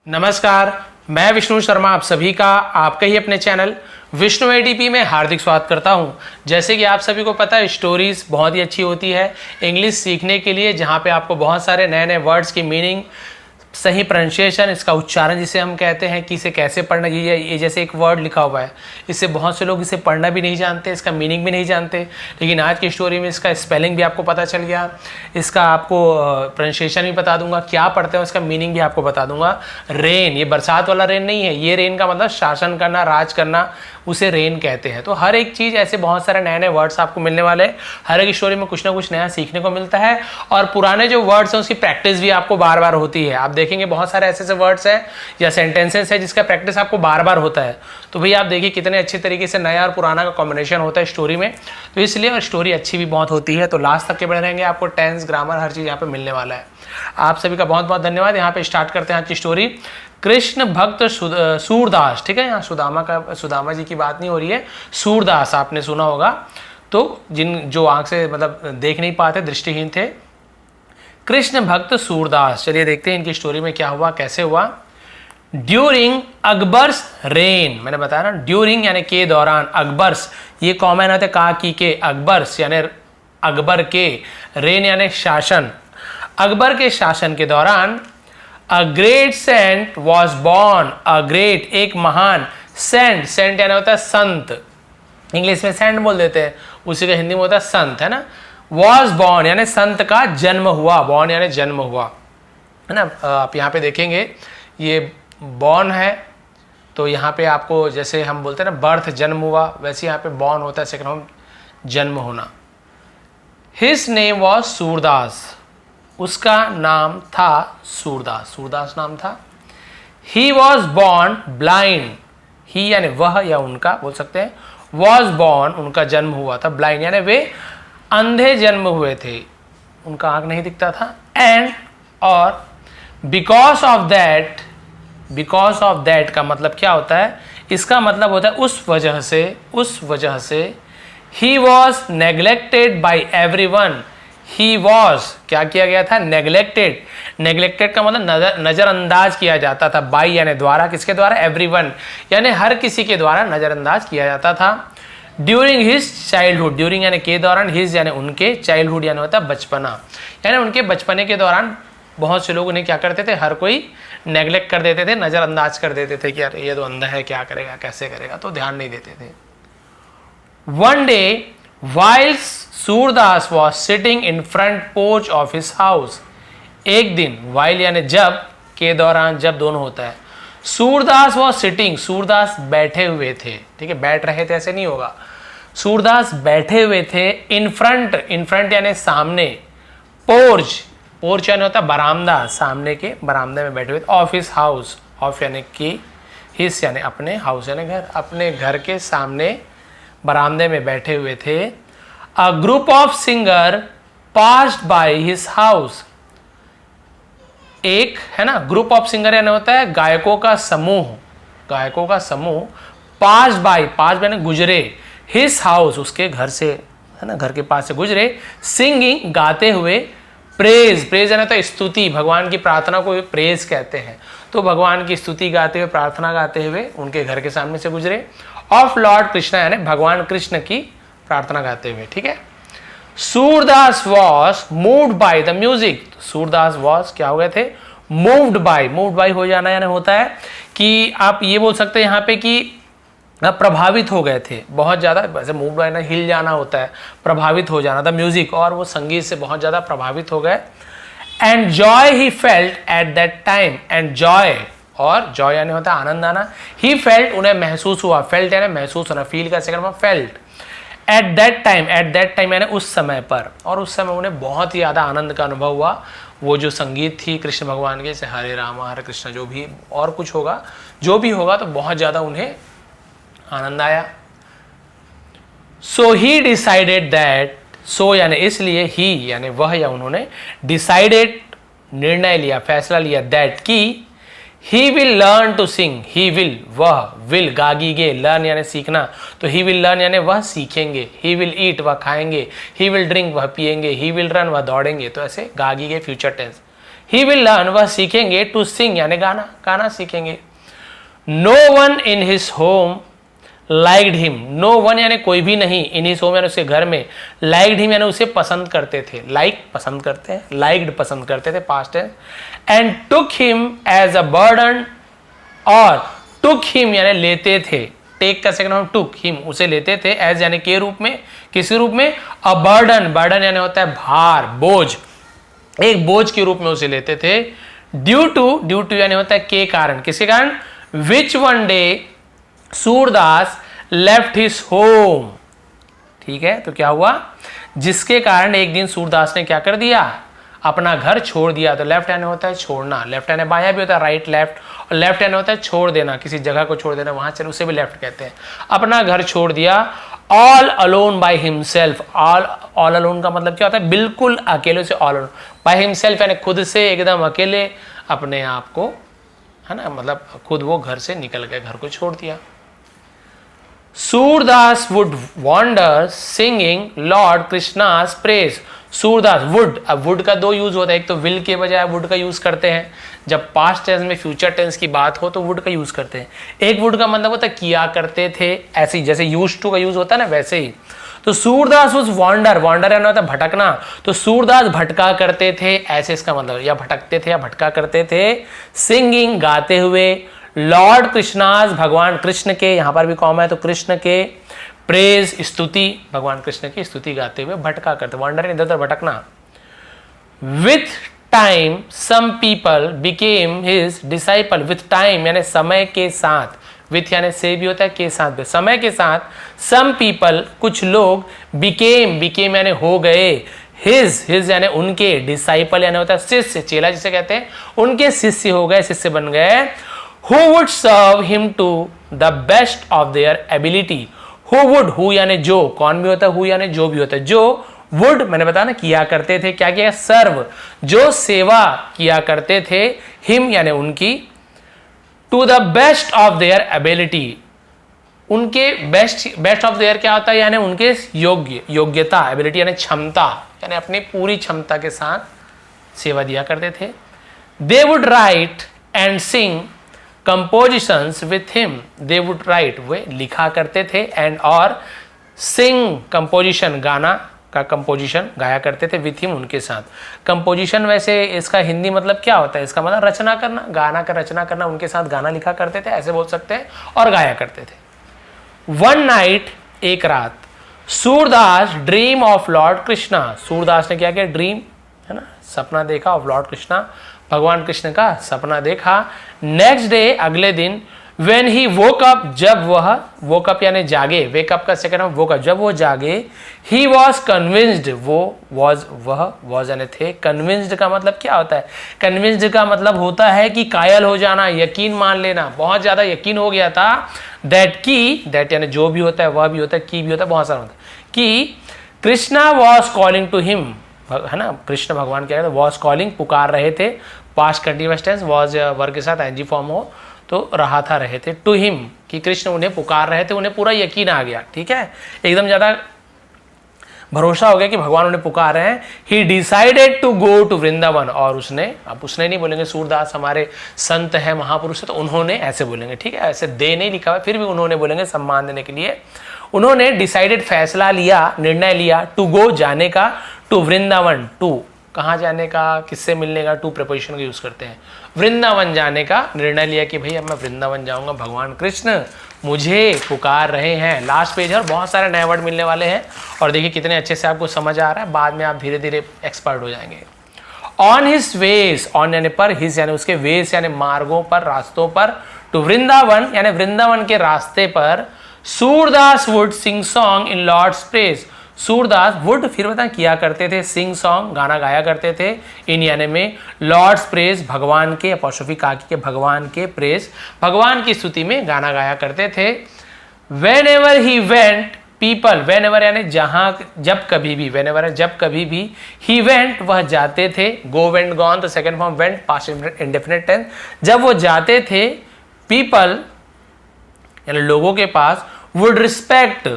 नमस्कार, मैं विष्णु शर्मा आप सभी का आपके ही अपने चैनल विष्णु एडीपी में हार्दिक स्वागत करता हूं। जैसे कि आप सभी को पता है, स्टोरीज बहुत ही अच्छी होती है इंग्लिश सीखने के लिए, जहां पे आपको बहुत सारे नए नए वर्ड्स की मीनिंग, सही प्रोनाउंसिएशन, इसका उच्चारण जिसे हम कहते हैं कि इसे कैसे पढ़ना। ये जैसे एक वर्ड लिखा हुआ है, इससे बहुत से लोग इसे पढ़ना भी नहीं जानते, इसका मीनिंग भी नहीं जानते, लेकिन आज की स्टोरी में इसका स्पेलिंग भी आपको पता चल गया, इसका आपको प्रोनाउंसिएशन भी बता दूंगा, क्या पढ़ते हैं उसका मीनिंग भी आपको बता दूंगा। रेन, ये बरसात वाला रेन नहीं है, ये रेन का मतलब शासन करना, राज करना, उसे रेन कहते हैं। तो हर एक चीज़ ऐसे बहुत सारे नए नए वर्ड्स आपको मिलने वाले हैं। हर एक स्टोरी में कुछ ना कुछ नया सीखने को मिलता है और पुराने जो वर्ड्स हैं उसकी प्रैक्टिस भी आपको बार बार होती है। आप देखेंगे बहुत सारे ऐसे ऐसे वर्ड्स हैं या सेंटेंसेस है जिसका प्रैक्टिस आपको बार बार होता है। तो भैया आप देखिए कितने अच्छे तरीके से नया और पुराना का कॉम्बिनेशन होता है स्टोरी में, तो इसलिए और स्टोरी अच्छी भी बहुत होती है। तो लास्ट तक के बने रहेंगे, आपको टेंस, ग्रामर, हर चीज़ यहाँ पे मिलने वाला है। आप सभी का बहुत बहुत धन्यवाद। यहाँ पे स्टार्ट करते हैं आज की स्टोरी। कृष्ण भक्त सूरदास, ठीक है, यहाँ सुदामा जी की बात नहीं हो रही है, सूरदास आपने सुना होगा, तो जो आंख से मतलब देख नहीं पाते, दृष्टिहीन थे, कृष्ण भक्त सूरदास। चलिए देखते हैं इनकी स्टोरी में क्या हुआ, कैसे हुआ। ड्यूरिंग अकबर्स रेन, मैंने बताया ना, ड्यूरिंग यानी के दौरान, अकबर्स ये कॉमन आते का की के, अकबर्स यानी अकबर के, रेन यानी शासन, अकबर के शासन के दौरान a great saint was born, a great एक महान, सेंट, सेंट यानी होता है संत, इंग्लिश में सेंट बोल देते हैं, उसी का हिंदी में होता है संत, है ना। वॉज बॉर्न यानी संत का जन्म हुआ, बॉर्न यानी जन्म हुआ, है ना। आप यहाँ पे देखेंगे ये बॉर्न है, तो यहाँ पे आपको जैसे हम बोलते हैं ना बर्थ, जन्म हुआ, वैसे यहाँ पे बॉर्न होता है सेकंड फॉर्म, जन्म होना। हिज नेम वॉज सूरदास, उसका नाम था सूरदास, सूरदास नाम था। ही वॉज बॉर्न ब्लाइंड, ही यानी वह या उनका बोल सकते हैं, वॉज बॉर्न उनका जन्म हुआ था, ब्लाइंड यानी वे अंधे जन्म हुए थे, उनका आंख नहीं दिखता था। एंड और because of that, because of that का मतलब क्या होता है, इसका मतलब होता है उस वजह से, उस वजह से। He was neglected by every one, he was क्या किया गया था, नेग्लेक्टेड, नेग्लेक्टेड का मतलब नजरअंदाज किया जाता था, बाई यानी द्वारा, किसके द्वारा, एवरीवन यानी हर किसी के द्वारा नजरअंदाज किया जाता था। ड्यूरिंग हिज चाइल्डहुड, ड्यूरिंग यानी के दौरान, हिज यानी उनके, चाइल्डहुड यानी होता है बचपना, यानी उनके बचपने के दौरान बहुत से लोग उन्हें क्या करते थे, हर कोई नेग्लेक्ट कर देते थे, नजरअंदाज कर देते थे कि यार ये तो अंधा है, क्या करेगा, कैसे करेगा, तो ध्यान नहीं देते थे। One day whilst Surdas was sitting in front porch of his house, एक दिन, while यानी जब, के दौरान, जब दोनों होता है, सूरदास was sitting, सूरदास बैठे हुए थे, ठीक है, बैठ रहे थे ऐसे नहीं होगा, सूरदास बैठे हुए थे, in front, in front यानी सामने, porch, porch यानी होता है बरामदा, सामने के बरामदे में बैठे हुए थे, of his house, of यानी की, his यानी अपने, house यानी घर, अपने घर के सामने बरामदे में बैठे हुए थे। A group of singer passed by his house, एक है ना, ग्रुप ऑफ सिंगर यानी होता है गायकों का समूह, गायकों का समूह, पास्ड बाय, पास यानी गुजरे, हिज हाउस उसके घर से, है ना, घर के पास से गुजरे, सिंगिंग गाते हुए, प्रेज, प्रेज यानी होता है स्तुति, भगवान की प्रार्थना को प्रेज कहते हैं, तो भगवान की स्तुति गाते हुए, प्रार्थना गाते हुए उनके घर के सामने से गुजरे। ऑफ लॉर्ड कृष्णा यानी भगवान कृष्ण की प्रार्थना गाते हुए, ठीक है। Surdas was moved by the music, Surdas was क्या हो गए थे, मूव्ड बाय, मूव्ड बाय हो जाना यानी होता है कि आप ये बोल सकते हैं यहाँ पे कि प्रभावित हो गए थे बहुत ज्यादा, वैसे मूव्ड बाय ना हिल जाना होता है, प्रभावित हो जाना था म्यूजिक, और वो संगीत से बहुत ज्यादा प्रभावित हो गए। And joy he felt at that time, and Joy, और जॉय यानी होता है आनंद आना, ही फेल्ट उन्हें महसूस हुआ, फेल्ट यानी महसूस होना, फील का सेकंड में felt, at that time, at that time यानी उस समय पर, और उस समय उन्हें बहुत ही ज़्यादा आनंद का अनुभव हुआ। वो जो संगीत थी कृष्ण भगवान के, जैसे हरे राम हरे कृष्ण, जो भी और कुछ होगा, जो भी होगा, तो बहुत ज़्यादा उन्हें आनंद आया। सो ही डिसाइडेड दैट, सो यानी इसलिए, ही यानी वह या उन्होंने, डिसाइडेड निर्णय लिया, फैसला लिया, दैट की, he will learn to sing, he will वह, विल गागीगे, लर्न यानी सीखना, तो ही विल लर्न यानी वह सीखेंगे, ही विल ईट वह खाएंगे, ही विल ड्रिंक वह पिएंगे, ही विल रन वह दौड़ेंगे, तो ऐसे गागीगे future tense, he will learn, वह सीखेंगे, टू सिंग यानी गाना, गाना सीखेंगे। No one in his home liked him, no one यानी कोई भी नहीं, इन हिज होम यानी उसके घर में, लाइक्ड हिम यानी उसे पसंद करते थे, लाइक पसंद करते हैं, लाइक्ड पसंद करते थे, past tense. And took him as a burden, और टुक हिम यानी लेते थे, टेक का सेकंड फॉर्म टुक, हिम उसे लेते थे, एज यानी के रूप में, किसी रूप में, अ बर्डन, बर्डन यानी होता है भार, बोझ, एक बोझ के रूप में उसे लेते थे। ड्यू टू यानी होता है के कारण, किसके कारण, which one day Surdas left his home, ठीक है, तो क्या हुआ, जिसके कारण एक दिन सूरदास ने क्या कर दिया, अपना घर छोड़ दिया। तो लेफ्ट हैंड होता है छोड़ना, लेफ्ट हैंड बायां भी होता है राइट लेफ्ट, और लेफ्ट हैंड होता है छोड़ देना, किसी जगह को छोड़ देना, वहां चले उसे भी लेफ्ट कहते हैं। अपना घर छोड़ दिया, all alone by himself, all alone का मतलब क्या होता है, बिल्कुल अकेले से, ऑल अलोन बाय हिमसेल्फ यानी खुद से एकदम अकेले, अपने आप को, है ना, मतलब खुद वो घर से निकल गए, घर को छोड़ दिया। Surdas would wander singing lord Krishna's praise, Surdas would, अब वुड का दो यूज होता है, एक तो विल के बजाय वुड का यूज करते हैं, जब पास्ट टेंस में फ्यूचर टेंस की बात हो तो वुड का यूज करते हैं। एक वुड का मतलब होता है किया करते थे, ऐसे ही जैसे यूज टू का यूज होता है ना, वैसे ही। तो सूरदास वाज वॉन्डर, वॉन्डर यानी होता है भटकना, तो सूरदास भटका करते थे, ऐसे इसका मतलब, या भटकते थे या भटका करते थे, सिंगिंग गाते हुए, लॉर्ड कृष्णास भगवान कृष्ण के, यहां पर भी कॉमा है तो कृष्ण के, प्रेज स्तुति, भगवान कृष्ण की स्तुति गाते हुए भटका करते, वॉन्डर इधर उधर भटकना। With time some people became his disciple, with time यानी समय के साथ, विथ यानी से भी होता है, के साथ भी, समय के साथ, सम पीपल कुछ लोग, बिकेम यानी हो गए, हिज यानी उनके, डिसाइपल यानी होता है शिष्य, चेला जिसे कहते हैं, उनके शिष्य हो गए, शिष्य बन गए। Who would serve him to the best of their ability, who would, who यानी जो, कौन भी होता है, who यानी जो भी होता है, जो, would मैंने बताया ना किया करते थे, क्या किया, सर्व, जो सेवा किया करते थे, him यानी उनकी, to the best of their ability, उनके बेस्ट ऑफ देयर क्या होता है, यानी उनके योग्यता, एबिलिटी यानी क्षमता, यानी अपनी पूरी क्षमता के साथ सेवा दिया करते थे। They would write and sing compositions with him, they would write, वे लिखा करते थे, एंड और सिंग कंपोजिशन, गाना का कंपोजिशन गाया करते थे, विथ हिम उनके साथ। कंपोजिशन वैसे इसका हिंदी मतलब क्या होता है, इसका मतलब रचना करना, गाना का रचना करना, उनके साथ गाना लिखा करते थे, ऐसे बोल सकते हैं, और गाया करते थे। वन नाइट, एक रात, Surdas dream of Lord Krishna, Surdas ने क्या किया, ड्रीम है ना, सपना देखा, ऑफ लॉर्ड कृष्णा, भगवान कृष्ण का सपना देखा। नेक्स्ट डे, अगले दिन, व्हेन ही वोक अप, जब वह, वोक अप यानी जागे, वेकअप का सेकंड फॉर्म वोक अप, जब वो जागे, ही वॉज कन्विंस्ड, वो वॉज, वह वॉज यानी थे, कन्विंस्ड का मतलब क्या होता है, कन्विंस्ड का मतलब होता है कि कायल हो जाना, यकीन मान लेना, बहुत ज्यादा यकीन हो गया था, दैट की, दैट यानी जो भी होता है, वह भी होता है, की भी होता है, बहुत सारा होता है, कि Krishna was calling to him, है ना, कृष्ण भगवान क्या कहते, वॉज कॉलिंग, पुकार रहे थे, पास्ट कंटिन्यूअस टेंस, वॉज वर्ग के साथ एनजी फॉर्म हो तो रहा था, रहे थे, टू हिम, कि कृष्ण उन्हें पुकार रहे थे, उन्हें पूरा यकीन आ गया, ठीक है, एकदम ज्यादा भरोसा हो गया कि भगवान उन्हें पुकार रहे हैं। He decided to go to Vrindavan, और उसने, अब उसने नहीं बोलेंगे, सूरदास हमारे संत है, महापुरुष है, तो उन्होंने ऐसे बोलेंगे, ठीक है, ऐसे दे नहीं लिखा हुआ, फिर भी उन्होंने बोलेंगे सम्मान देने के लिए। उन्होंने डिसाइडेड फैसला लिया, निर्णय लिया, टू गो जाने का, टू वृंदावन, टू कहाँ जाने का, किससे मिलने का, टू प्रपोजिशन का यूज करते हैं, वृंदावन जाने का निर्णय लिया कि भाई अब मैं वृंदावन जाऊंगा, भगवान कृष्ण मुझे पुकार रहे हैं। लास्ट पेज है और बहुत सारे नए वर्ड मिलने वाले हैं, और देखिए कितने अच्छे से आपको समझ आ रहा है, बाद में आप धीरे धीरे एक्सपर्ट हो जाएंगे। ऑन हिज वेज, ऑन यानी पर, हिज यानी उसके, वेज यानी मार्गों पर, रास्तों पर, टू वृंदावन यानी वृंदावन के रास्ते पर, Surdas would sing song in lord's praise, Surdas would, फिर बता किया करते थे, सिंग सॉन्ग गाना गाया करते थे, इन यानी में, लॉर्ड्स प्रेज भगवान के, अपॉस्ट्रोफी काकी के, भगवान के प्रेज, भगवान की स्तुति में गाना गाया करते थे। When ever he went people, when ever यानी जहां, जब कभी भी, वेन एवर जब कभी भी, ही वेंट वह जाते थे, गो वेंट गॉन तो second form went past indefinite tense, जब वो जाते थे, पीपल यानी लोगों के पास, वुड रिस्पेक्ट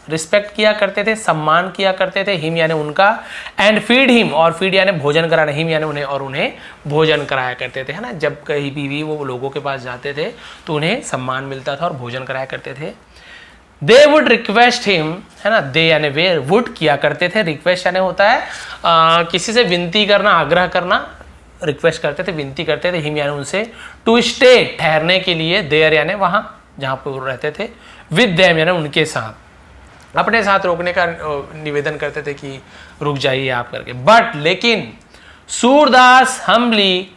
रिस्पेक्ट किया करते थे, सम्मान किया करते थे, हिम यानी उनका, एंड फीड हिम, और फीड यानी भोजन कराना, हिम यानी उन्हें, और उन्हें भोजन कराया करते थे, है ना। जब कहीं भी वो लोगों के पास जाते थे तो उन्हें सम्मान मिलता था और भोजन कराया करते थे। दे वुड रिक्वेस्ट हिम, है ना, दे यानी वे, वुड किया करते थे, रिक्वेस्ट यानी होता है किसी से विनती करना, आग्रह करना, रिक्वेस्ट करते थे, विनती करते थे, हिम यानी उनसे, टू स्टे ठहरने के लिए, देयर यानी वहां जहां पर वो रहते थे, विद देम यानी उनके साथ, अपने साथ रोकने का निवेदन करते थे कि रुक जाइए आप करके। बट लेकिन Surdas humbly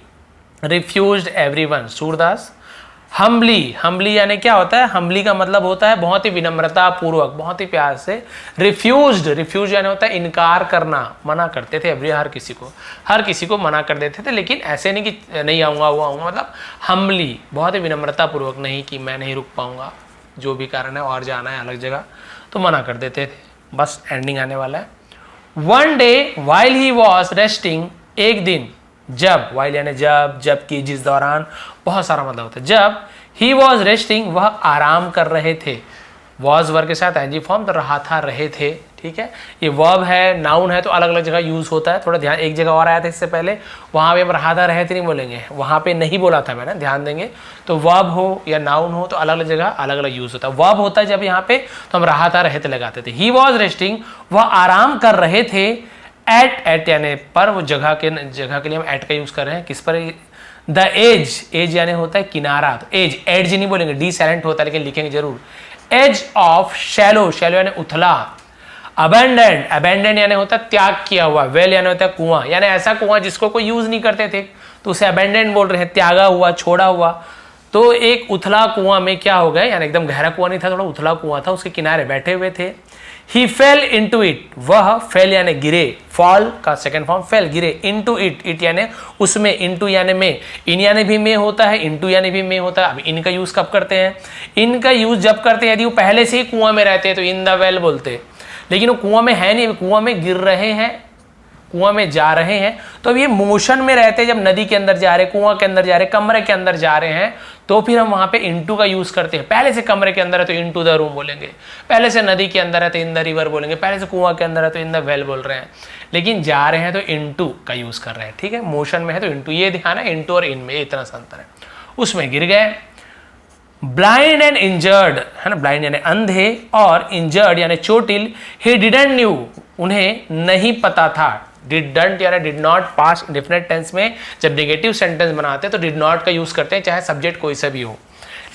refused everyone, Surdas humbly यानी क्या होता है, हम्बली का मतलब होता है बहुत ही विनम्रता पूर्वक, बहुत ही प्यार से, रिफ्यूज यानी होता है इनकार करना, मना करते थे, हर किसी को मना कर देते थे, लेकिन ऐसे नहीं कि नहीं आऊँगा वो आऊँगा, मतलब हम्बली, बहुत ही विनम्रता पूर्वक, नहीं कि मैं नहीं रुक पाऊँगा, जो भी कारण है और जाना है अलग जगह, तो मना कर देते थे। बस एंडिंग आने वाला है। One day while he was resting, एक दिन जब, वाइल यानी जब की, जिस दौरान, बहुत सारा मतलब होता है। जब ही वॉज रेस्टिंग, वह आराम कर रहे थे, वॉज वर्ग के साथ एनजी फॉर्म, तो रहा था, रहे थे, ठीक है। ये वर्ब है, नाउन है, तो अलग अलग जगह यूज होता है, थोड़ा ध्यान, एक जगह और आया था इससे पहले, वहां पे हम रहा था, रहे थे नहीं बोलेंगे, वहां पे नहीं बोला था मैंने, ध्यान देंगे। तो वर्ब हो या नाउन हो तो अलग अलग जगह अलग अलग यूज होता है। वर्ब होता है जब यहाँ पे, तो हम रहा था, रहे थे लगाते थे। ही वॉज रेस्टिंग, वह आराम कर रहे थे, एट यानी पर, वो जगह के लिए हम एट का यूज कर रहे हैं, किस पर, द एज यानी होता है किनारा, तो एज नहीं बोलेंगे, डी साइलेंट होता है लेकिन लिखेंगे जरूर, एज ऑफ शैलो यानी उथला, अबेंडेंड यानी होता है त्याग किया हुआ, वेल यानी होता है कुआं, यानी ऐसा कुआं जिसको कोई यूज नहीं करते थे तो उसे अबेंडेंड बोल रहे हैं, त्यागा हुआ, छोड़ा हुआ। तो एक उथला कुआं में क्या हो गए, यानी एकदम गहरा कुआं नहीं था, थोड़ा उथला कुआं था, उसके किनारे बैठे हुए थे। He fell into it, वह फेल यानी गिरे, फॉल का सेकेंड फॉर्म फेल, गिरे, into it यानी उसमें, into यानी में, इन यानी भी में होता है, into यानी भी में होता है। अब इनका यूज कब करते हैं, इनका यूज जब करते हैं यदि वो पहले से ही कुआं में रहते हैं तो इन द वेल बोलते, लेकिन वो कुआं में है नहीं, कुआं में गिर रहे हैं, कुआं में जा रहे हैं, तो अब ये मोशन में रहते हैं, जब नदी के अंदर जा रहे, कुआं के अंदर जा रहे, कमरे के अंदर जा रहे हैं, तो फिर हम वहां पे इनटू का यूज करते हैं। पहले से कमरे के अंदर है तो इनटू द रूम बोलेंगे, पहले से नदी के अंदर है तो इन द रिवर बोलेंगे, पहले से कुआं के अंदर है तो इन द वेल बोल रहे हैं, लेकिन जा रहे हैं तो इनटू का यूज कर रहे हैं, ठीक है। मोशन में है तो इनटू, ये ध्यान है, इनटू और इन में इतना सा अंतर है। उसमें गिर गए। ब्लाइंड एंड इंजर्ड, है ना, ब्लाइंड यानी अंधे और इंजर्ड यानी चोटिल, ही डिडंट न्यू, उन्हें नहीं पता था, डिडंट यानी did not, past indefinite tense में जब नेगेटिव सेंटेंस बनाते हैं तो डिड नॉट का यूज करते हैं, चाहे सब्जेक्ट कोई सा भी हो,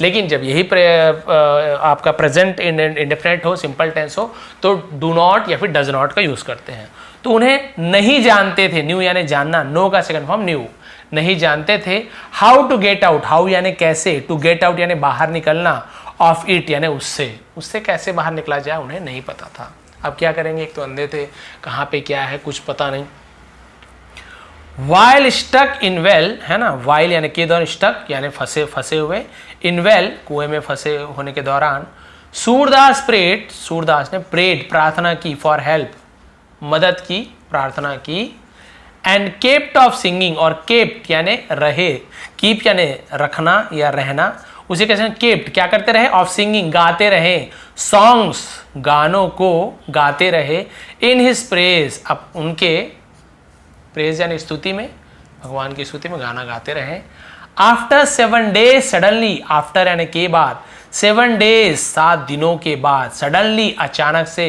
लेकिन जब यही आपका प्रेजेंट इंडेफिनिट हो, सिंपल टेंस हो, तो डू नॉट या फिर डज नॉट का यूज करते हैं। तो उन्हें नहीं जानते थे, न्यू यानी जानना, नो का सेकंड फॉर्म न्यू, नहीं जानते थे। How to get out, how यानी कैसे, टू गेट आउट यानी बाहर निकलना, ऑफ इट यानी उससे कैसे बाहर निकला जाए उन्हें नहीं पता था। अब क्या करेंगे, एक तो अंधे थे, कहाँ पे क्या है कुछ पता नहीं। वाइल स्टक इन वेल, है ना, वाइल यानी के दौरान, स्टक यानी फंसे हुए, इन वेल कुएं में फंसे होने के दौरान, सूरदास ने प्रेड प्रार्थना की, फॉर हेल्प मदद की, प्रार्थना की, एंड केप्ट ऑफ सिंगिंग, और केप्ट यानी रहे, कीप यानी रखना या रहना, उसे कैसे केप्ट क्या करते रहे, ऑफ सिंगिंग गाते रहे, सॉन्ग्स गानों को गाते रहे, इन हिज प्रेज, अब उनके प्रेज यानी स्तुति में, भगवान की स्तुति में गाना गाते रहे। आफ्टर 7 days सडनली, आफ्टर यानी के बाद, 7 days 7 दिनों के बाद, सडनली अचानक से,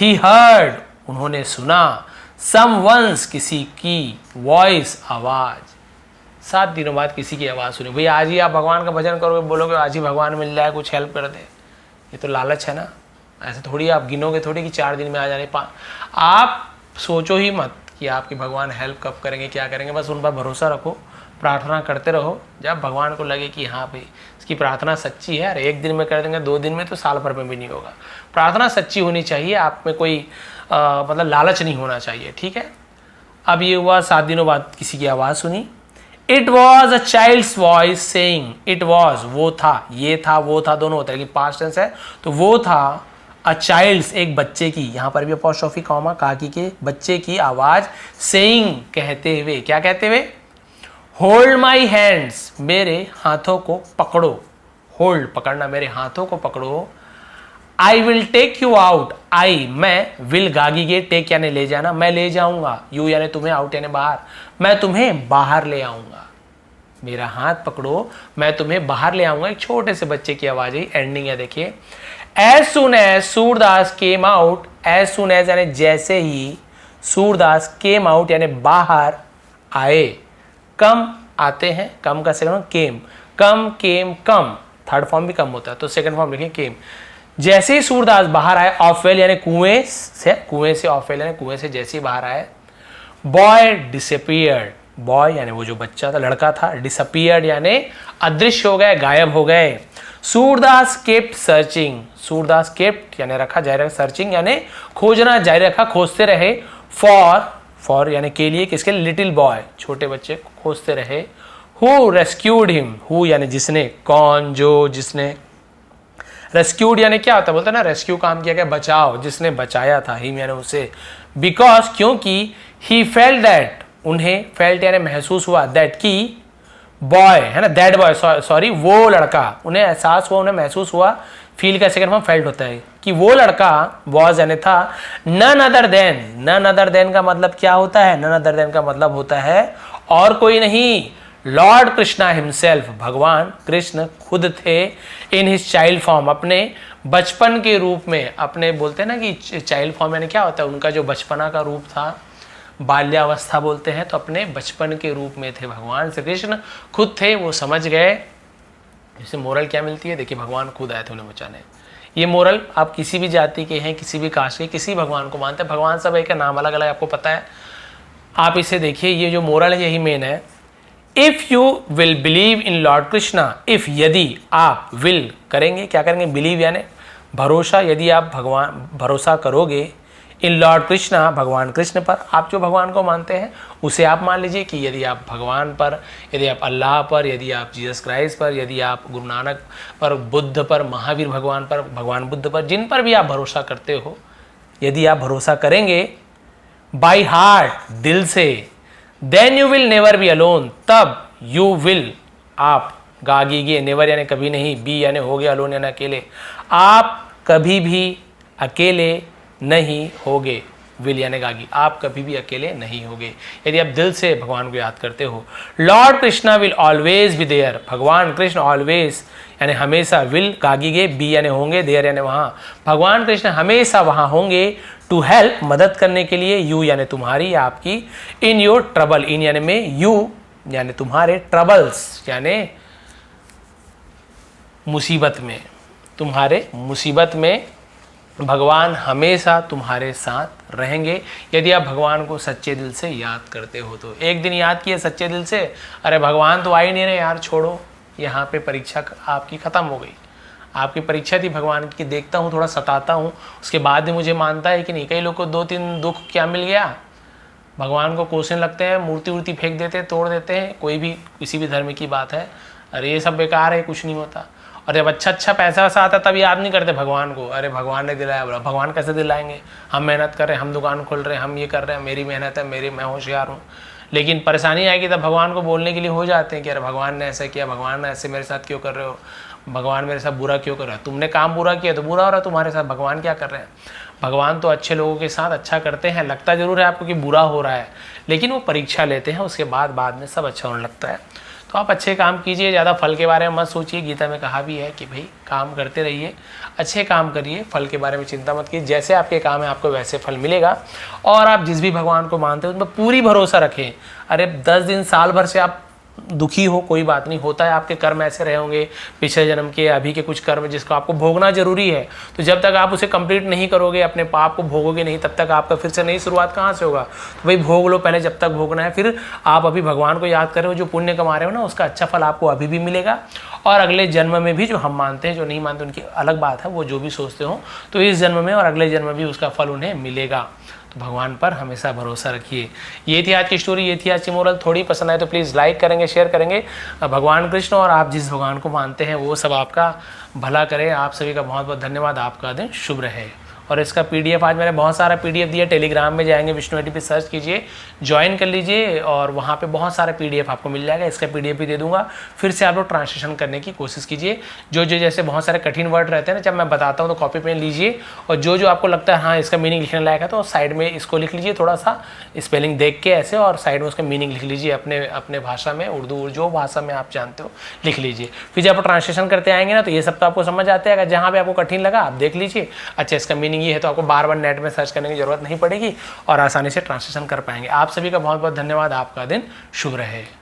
ही हर्ड उन्होंने सुना, समवंस किसी की, वॉइस आवाज, 7 दिनों बाद किसी की आवाज सुनी। भाई आज ही आप भगवान का भजन करोगे, बोलोगे आज ही भगवान मिल जाए, कुछ हेल्प कर दे, ये तो लालच है ना। ऐसे थोड़ी आप गिनोगे थोड़ी कि 4 दिन में आ जाने, आप सोचो ही मत कि आपके भगवान हेल्प कब करेंगे, क्या करेंगे, बस उन पर भरोसा रखो, प्रार्थना करते रहो। जब भगवान को लगे कि हाँ भाई इसकी प्रार्थना सच्ची है, अरे 1 दिन में कर देंगे, 2 दिन में तो साल भर में भी नहीं होगा। प्रार्थना सच्ची होनी चाहिए, आप में कोई मतलब लालच नहीं होना चाहिए, ठीक है। अब ये हुआ 7 दिनों बाद किसी की आवाज़ सुनी। It was a child's voice saying, it was वो था, ये था वो था दोनों होता है, लेकिन पास्ट टेंस है तो वो था, अ चाइल्ड्स एक बच्चे की, यहाँ पर भी अपॉस्ट्रोफी कॉमा, काकी के बच्चे की आवाज, सेइंग कहते हुए, क्या कहते हुए, होल्ड माई हैंड्स मेरे हाथों को पकड़ो, होल्ड पकड़ना, मेरे हाथों को पकड़ो, I will take you out, I मैं, विल गागी गे, टेक यानी ले जाना, मैं ले जाऊंगा, यू यानी तुम्हें, आउट यानी बाहर, मैं तुम्हें बाहर ले आऊंगा, मेरा हाथ पकड़ो मैं तुम्हें बाहर ले आऊंगा। एक छोटे से बच्चे की आवाज है, एंडिंग है देखिए। As soon as Surdas came out, as soon as यानी जैसे ही, सूरदास केम आउट यानी बाहर आए, कम आते हैं, कम का सेकंड केम, कम केम कम, थर्ड फॉर्म भी कम होता है तो सेकंड फॉर्म लिखें केम। जैसे ही सूरदास बाहर आए, ऑफ वेल यानी कुएं से, ऑफ वेल यानी कुएं से जैसे ही बाहर आए। बॉय डिसअपीयर्ड, बॉय यानी वो जो बच्चा था, लड़का था, डिसअपीयर्ड यानी अदृश्य हो गए, गायब हो गए। Surdas kept searching, Surdas kept यानी रखा जारी रखा, सर्चिंग यानी खोजना जारी रखा, खोजते रहे। फॉर यानी के लिए, किसके, लिटिल बॉय छोटे बच्चे को खोजते रहे। हु रेस्क्यूड हिम, हु यानी जिसने, कौन, जो, जिसने। रेस्क्यूड यानी क्या होता है, बोलते हैं ना रेस्क्यू काम किया गया, बचाओ, जिसने बचाया था, हिम यानी उसे। बिकॉज क्योंकि, ही फेल्ट दैट, उन्हें, फेल्ट यानी महसूस हुआ, दैट की, बॉय है ना, दैट बॉय सॉरी वो लड़का, उन्हें एहसास हुआ, उन्हें महसूस हुआ, फील का सेकंड फॉर्म फेल्ट होता है, कि वो लड़का वॉज यानी था, none other than, none other than का मतलब क्या होता है, नन अदर देन का मतलब होता है और कोई नहीं, लॉर्ड कृष्णा हिमसेल्फ, भगवान कृष्ण खुद थे, इन हिज चाइल्ड फॉर्म, अपने बचपन के रूप में, अपने बोलते हैं ना कि चाइल्ड फॉर्म यानी क्या होता है, उनका जो बचपना का रूप था, बाल्यावस्था बोलते हैं, तो अपने बचपन के रूप में थे भगवान श्री कृष्ण खुद थे, वो समझ गए। इससे मोरल क्या मिलती है, देखिए भगवान खुद आए थे उन्हें बचाने। ये मोरल आप किसी भी जाति के हैं, किसी भी कास्ट के, किसी भगवान को मानते हैं, भगवान सब एक है, नाम अलग अलग आपको पता है। आप इसे देखिए, ये जो मोरल है यही मेन है। If you will believe in Lord Krishna, if यदि आप विल करेंगे, क्या करेंगे, बिलीव यानी भरोसा, यदि आप भगवान भरोसा करोगे इन लॉर्ड कृष्णा, भगवान कृष्ण पर, आप जो भगवान को मानते हैं उसे आप मान लीजिए कि यदि आप भगवान पर, यदि आप अल्लाह पर, यदि आप जीसस क्राइस्ट पर, यदि आप गुरु नानक पर, बुद्ध पर, महावीर भगवान पर, भगवान बुद्ध पर, जिन पर भी आप भरोसा करते हो, यदि आप भरोसा करेंगे बाई हार्ट, दिल से, then you will never be alone, तब यू विल, आप, गागीगे, नेवर यानी कभी नहीं, बी यानी हो गया, अलोन यानी अकेले, आप कभी भी अकेले नहीं होगे, विल यानी गागी, आप कभी भी अकेले नहीं होगे यदि आप दिल से भगवान को याद करते हो। Lord Krishna will always be there, भगवान कृष्ण ऑलवेज यानी हमेशा, विल गागीगे, बी यानी होंगे, देयर यानी वहाँ, भगवान कृष्ण हमेशा वहाँ होंगे, टू हेल्प मदद करने के लिए, यू यानी तुम्हारी, आपकी, इन योर ट्रबल, इन यानी में, यू यानी तुम्हारे, ट्रबल्स यानी मुसीबत में, तुम्हारे मुसीबत में भगवान हमेशा तुम्हारे साथ रहेंगे यदि आप भगवान को सच्चे दिल से याद करते हो तो। एक दिन याद किए सच्चे दिल से, अरे भगवान तो आ ही नहीं रहे यार, छोड़ो, यहाँ पे परीक्षा आपकी ख़त्म हो गई, आपकी परीक्षा थी भगवान की, देखता हूँ थोड़ा सताता हूँ, उसके बाद भी मुझे मानता है कि नहीं। कई लोग को 2-3 दुख क्या मिल गया, भगवान को कोसने लगते हैं, मूर्ति वूर्ति फेंक देते हैं, तोड़ देते हैं, कोई भी किसी भी धर्म की बात है, अरे ये सब बेकार है, कुछ नहीं होता। और जब अच्छा पैसा वैसा आता तब याद नहीं करते भगवान को, अरे भगवान ने दिलाया, बोला भगवान कैसे दिलाएंगे, हम मेहनत कर रहे हैं, हम दुकान खोल रहे हैं, हम ये कर रहे हैं, मेरी मेहनत है, मैं होशियार हूँ। लेकिन परेशानी आएगी तब भगवान को बोलने के लिए हो जाते हैं कि अरे भगवान ने ऐसा किया, भगवान ने ऐसे मेरे साथ क्यों कर रहे हो, भगवान मेरे साथ बुरा क्यों कर रहा है, तुमने काम बुरा किया तो बुरा हो रहा है तुम्हारे साथ, भगवान क्या कर रहे हैं। भगवान तो अच्छे लोगों के साथ अच्छा करते हैं, लगता जरूर है आपको कि बुरा हो रहा है, लेकिन वो परीक्षा लेते हैं, उसके बाद में सब अच्छा होने लगता है। तो आप अच्छे काम कीजिए, ज़्यादा फल के बारे में मत सोचिए, गीता में कहा भी है कि भाई काम करते रहिए, अच्छे काम करिए, फल के बारे में चिंता मत कीजिए, जैसे आपके काम है आपको वैसे फल मिलेगा। और आप जिस भी भगवान को मानते हो उन पर पूरी भरोसा रखें। अरे 10 दिन साल भर से आप दुखी हो, कोई बात नहीं, होता है, आपके कर्म ऐसे रहे होंगे पिछले जन्म के, अभी के कुछ कर्म जिसको आपको भोगना जरूरी है, तो जब तक आप उसे कंप्लीट नहीं करोगे, अपने पाप को भोगोगे नहीं, तब तक आपका फिर से नई शुरुआत कहाँ से होगा। तो भाई भोग लो पहले जब तक भोगना है, फिर आप अभी भगवान को याद कर रहे हो, जो पुण्य कमा रहे हो ना, उसका अच्छा फल आपको अभी भी मिलेगा, और अगले जन्म में भी, जो हम मानते हैं जो नहीं मानते उनकी अलग बात है, वो जो भी सोचते हो, तो इस जन्म में और अगले जन्म में भी उसका फल उन्हें मिलेगा। तो भगवान पर हमेशा भरोसा रखिए। ये थी आज की स्टोरी, ये थी आज की मोरल। थोड़ी पसंद आए तो प्लीज़ लाइक करेंगे, शेयर करेंगे। भगवान कृष्ण और आप जिस भगवान को मानते हैं वो सब आपका भला करे। आप सभी का बहुत बहुत धन्यवाद। आपका दिन शुभ रहे। और इसका PDF आज मैंने बहुत सारा PDF दिया, टेलीग्राम में जाएंगे विष्णु एडीपी पे सर्च कीजिए, ज्वाइन कर लीजिए और वहाँ पे बहुत सारा PDF आपको मिल जाएगा। इसका PDF भी दे दूंगा, फिर से आप लोग ट्रांसलेशन करने की कोशिश कीजिए। जो जैसे बहुत सारे कठिन वर्ड रहते हैं ना, जब मैं बताता हूँ तो कॉपी पेन लीजिए और जो आपको लगता है हाँ इसका मीनिंग लिखने लायक है तो साइड में इसको लिख लीजिए, थोड़ा सा स्पेलिंग देख के ऐसे, और साइड में उसका मीनिंग लिख लीजिए अपने भाषा में, उर्दू जो भाषा में आप जानते हो लिख लीजिए। फिर जब आप ट्रांसलेशन करते आएंगे ना तो ये सब तो आपको समझ आते हैं। जहाँ पे आपको कठिन लगा आप देख लीजिए, अच्छा इसका मीनिंग ये है, तो आपको बार बार नेट में सर्च करने की जरूरत नहीं पड़ेगी और आसानी से ट्रांसलेशन कर पाएंगे। आप सभी का बहुत बहुत धन्यवाद। आपका दिन शुभ रहे।